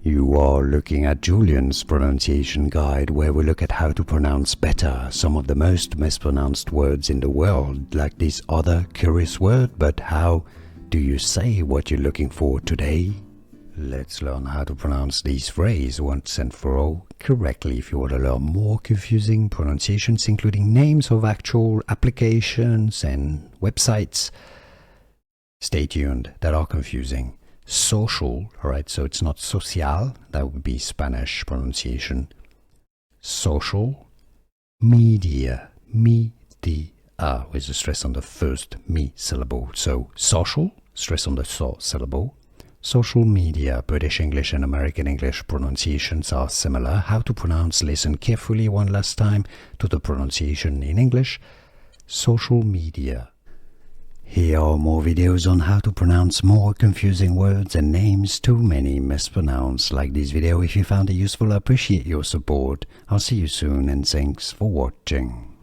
You are looking at Julian's pronunciation guide, where we look at how to pronounce better some of the most mispronounced words in the world, like this other curious word. But how do you say what you're looking for today? Let's learn how to pronounce these phrases once and for all correctly. If you want to learn more confusing pronunciations, including names of actual applications and websites, stay tuned, that are confusing. Social, alright, so it's not social, that would be Spanish pronunciation. Social. Media, media, with a stress on the first me syllable. So social, stress on the so syllable. Social media. British English and American English pronunciations are similar. How to pronounce, listen carefully one last time to the pronunciation in English. Social media. Here are more videos on how to pronounce more confusing words and names too many mispronounced. Like this video if you found it useful. I appreciate your support. I'll see you soon and thanks for watching.